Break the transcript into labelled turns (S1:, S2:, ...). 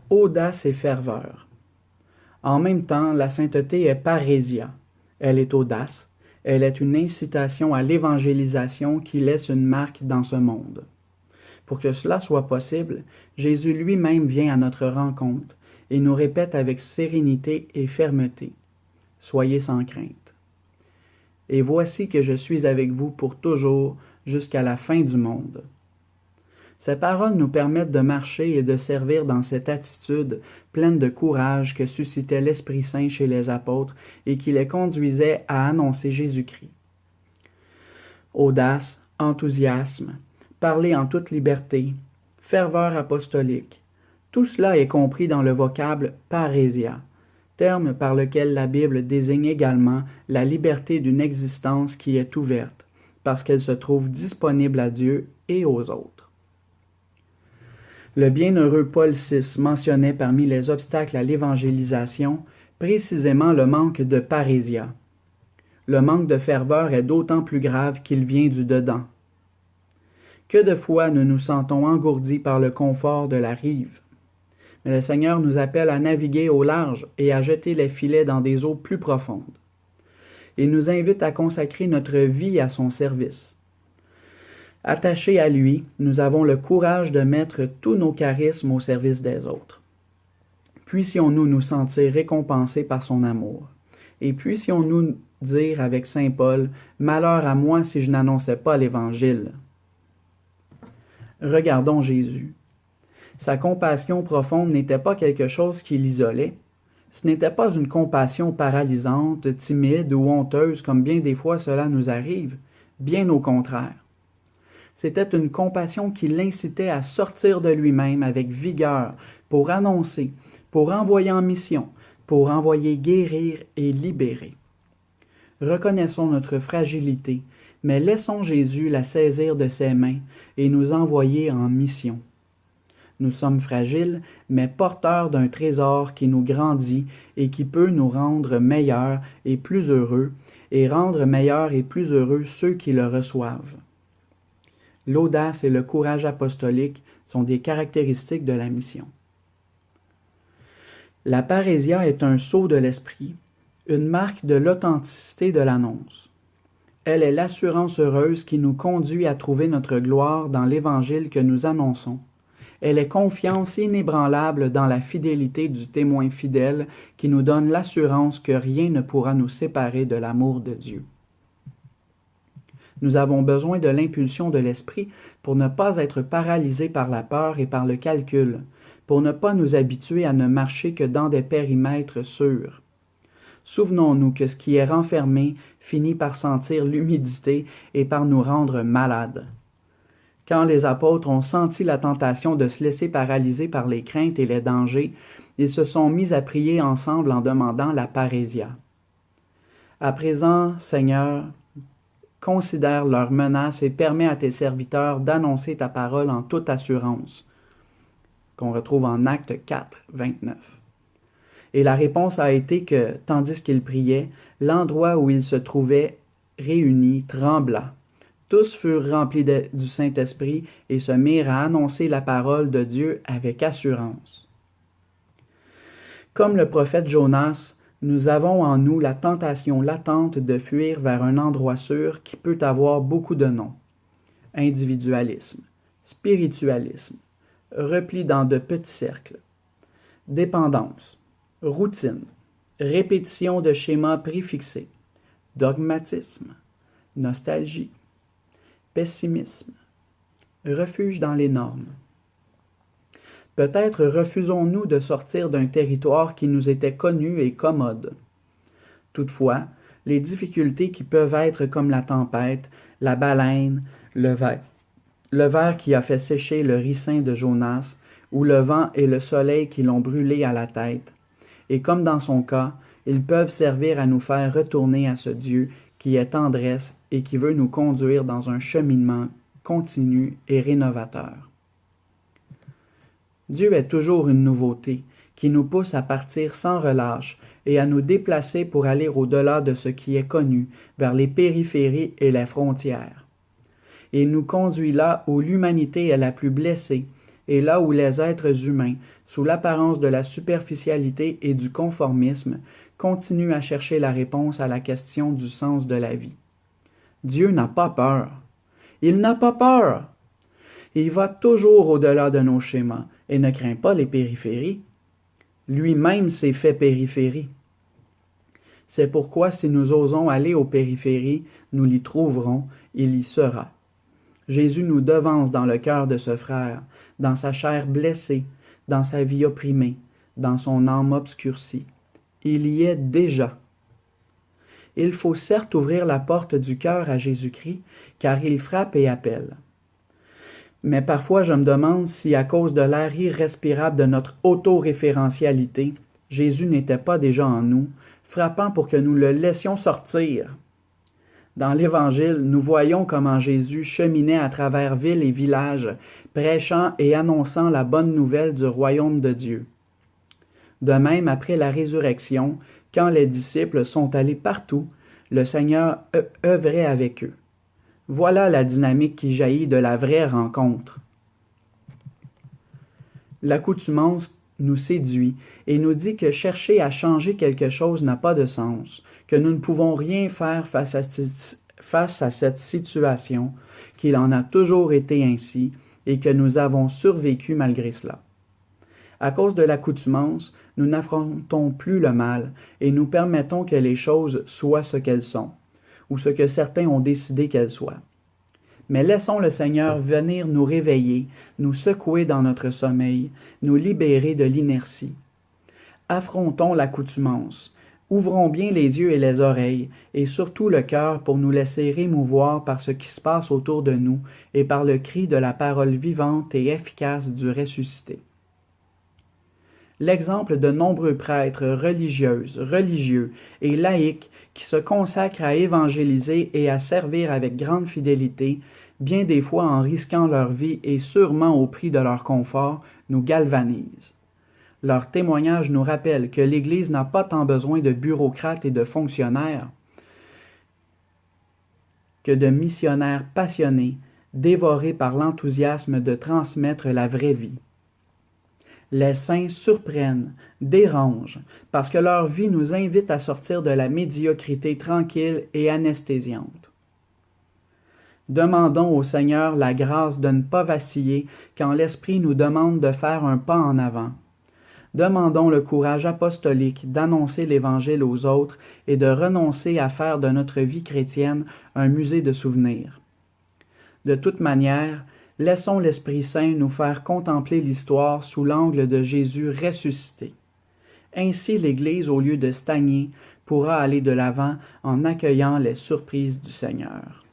S1: audace et ferveur. En même temps, la sainteté est parésia. Elle est audace. Elle est une incitation à l'évangélisation qui laisse une marque dans ce monde. Pour que cela soit possible, Jésus lui-même vient à notre rencontre et nous répète avec sérénité et fermeté: « Soyez sans crainte. Et voici que je suis avec vous pour toujours jusqu'à la fin du monde. » Ces paroles nous permettent de marcher et de servir dans cette attitude pleine de courage que suscitait l'Esprit Saint chez les apôtres et qui les conduisait à annoncer Jésus-Christ. Audace, enthousiasme, parler en toute liberté, ferveur apostolique, tout cela est compris dans le vocable parésia, terme par lequel la Bible désigne également la liberté d'une existence qui est ouverte, parce qu'elle se trouve disponible à Dieu et aux autres. Le bienheureux Paul VI mentionnait parmi les obstacles à l'évangélisation précisément le manque de parésia. Le manque de ferveur est d'autant plus grave qu'il vient du dedans. Que de fois nous nous sentons engourdis par le confort de la rive. Mais le Seigneur nous appelle à naviguer au large et à jeter les filets dans des eaux plus profondes. Il nous invite à consacrer notre vie à son service. Attachés à lui, nous avons le courage de mettre tous nos charismes au service des autres. Puissions-nous nous sentir récompensés par son amour. Et puissions-nous dire avec saint Paul: « Malheur à moi si je n'annonçais pas l'Évangile. » Regardons Jésus. Sa compassion profonde n'était pas quelque chose qui l'isolait. Ce n'était pas une compassion paralysante, timide ou honteuse comme bien des fois cela nous arrive. Bien au contraire. C'était une compassion qui l'incitait à sortir de lui-même avec vigueur pour annoncer, pour envoyer en mission, pour envoyer guérir et libérer. Reconnaissons notre fragilité, mais laissons Jésus la saisir de ses mains et nous envoyer en mission. Nous sommes fragiles, mais porteurs d'un trésor qui nous grandit et qui peut nous rendre meilleurs et plus heureux, et rendre meilleurs et plus heureux ceux qui le reçoivent. L'audace et le courage apostolique sont des caractéristiques de la mission. La parésia est un sceau de l'esprit, une marque de l'authenticité de l'annonce. Elle est l'assurance heureuse qui nous conduit à trouver notre gloire dans l'Évangile que nous annonçons. Elle est confiance inébranlable dans la fidélité du témoin fidèle qui nous donne l'assurance que rien ne pourra nous séparer de l'amour de Dieu. Nous avons besoin de l'impulsion de l'esprit pour ne pas être paralysés par la peur et par le calcul, pour ne pas nous habituer à ne marcher que dans des périmètres sûrs. Souvenons-nous que ce qui est renfermé finit par sentir l'humidité et par nous rendre malades. Quand les apôtres ont senti la tentation de se laisser paralyser par les craintes et les dangers, ils se sont mis à prier ensemble en demandant la parésia. À présent, Seigneur, considère leurs menaces et permets à tes serviteurs d'annoncer ta parole en toute assurance, qu'on retrouve en Actes 4, 29. Et la réponse a été que, tandis qu'ils priaient, l'endroit où ils se trouvaient réunis trembla. Tous furent remplis du Saint-Esprit et se mirent à annoncer la parole de Dieu avec assurance. Comme le prophète Jonas, nous avons en nous la tentation latente de fuir vers un endroit sûr qui peut avoir beaucoup de noms. Individualisme, spiritualisme, repli dans de petits cercles, dépendance, routine, répétition de schémas préfixés, dogmatisme, nostalgie, pessimisme, refuge dans les normes. Peut-être refusons-nous de sortir d'un territoire qui nous était connu et commode. Toutefois, les difficultés qui peuvent être comme la tempête, la baleine, le ver qui a fait sécher le ricin de Jonas, ou le vent et le soleil qui l'ont brûlé à la tête, et comme dans son cas, ils peuvent servir à nous faire retourner à ce Dieu qui est tendresse et qui veut nous conduire dans un cheminement continu et rénovateur. Dieu est toujours une nouveauté qui nous pousse à partir sans relâche et à nous déplacer pour aller au-delà de ce qui est connu, vers les périphéries et les frontières. Il nous conduit là où l'humanité est la plus blessée, et là où les êtres humains, sous l'apparence de la superficialité et du conformisme, continuent à chercher la réponse à la question du sens de la vie. Dieu n'a pas peur. Il n'a pas peur. Il va toujours au-delà de nos schémas et ne craint pas les périphéries. Lui-même s'est fait périphérie. C'est pourquoi si nous osons aller aux périphéries, nous l'y trouverons, il y sera. Jésus nous devance dans le cœur de ce frère, dans sa chair blessée, dans sa vie opprimée, dans son âme obscurcie. Il y est déjà. Il faut certes ouvrir la porte du cœur à Jésus-Christ, car il frappe et appelle. Mais parfois je me demande si, à cause de l'air irrespirable de notre autoréférentialité, Jésus n'était pas déjà en nous, frappant pour que nous le laissions sortir. Dans l'Évangile, nous voyons comment Jésus cheminait à travers villes et villages, prêchant et annonçant la bonne nouvelle du royaume de Dieu. De même, après la résurrection, quand les disciples sont allés partout, le Seigneur œuvrait avec eux. Voilà la dynamique qui jaillit de la vraie rencontre. L'accoutumance nous séduit et nous dit que chercher à changer quelque chose n'a pas de sens, que nous ne pouvons rien faire face à cette situation, qu'il en a toujours été ainsi et que nous avons survécu malgré cela. À cause de l'accoutumance, nous n'affrontons plus le mal et nous permettons que les choses soient ce qu'elles sont, ou ce que certains ont décidé qu'elles soient. Mais laissons le Seigneur venir nous réveiller, nous secouer dans notre sommeil, nous libérer de l'inertie. Affrontons l'accoutumance, ouvrons bien les yeux et les oreilles, et surtout le cœur pour nous laisser émouvoir par ce qui se passe autour de nous et par le cri de la parole vivante et efficace du ressuscité. L'exemple de nombreux prêtres, religieuses, religieux et laïcs qui se consacrent à évangéliser et à servir avec grande fidélité, bien des fois en risquant leur vie et sûrement au prix de leur confort, nous galvanise. Leur témoignage nous rappelle que l'Église n'a pas tant besoin de bureaucrates et de fonctionnaires que de missionnaires passionnés, dévorés par l'enthousiasme de transmettre la vraie vie. Les saints surprennent, dérangent, parce que leur vie nous invite à sortir de la médiocrité tranquille et anesthésiante. Demandons au Seigneur la grâce de ne pas vaciller quand l'Esprit nous demande de faire un pas en avant. Demandons le courage apostolique d'annoncer l'Évangile aux autres et de renoncer à faire de notre vie chrétienne un musée de souvenirs. De toute manière, laissons l'Esprit Saint nous faire contempler l'histoire sous l'angle de Jésus ressuscité. Ainsi l'Église, au lieu de stagner, pourra aller de l'avant en accueillant les surprises du Seigneur.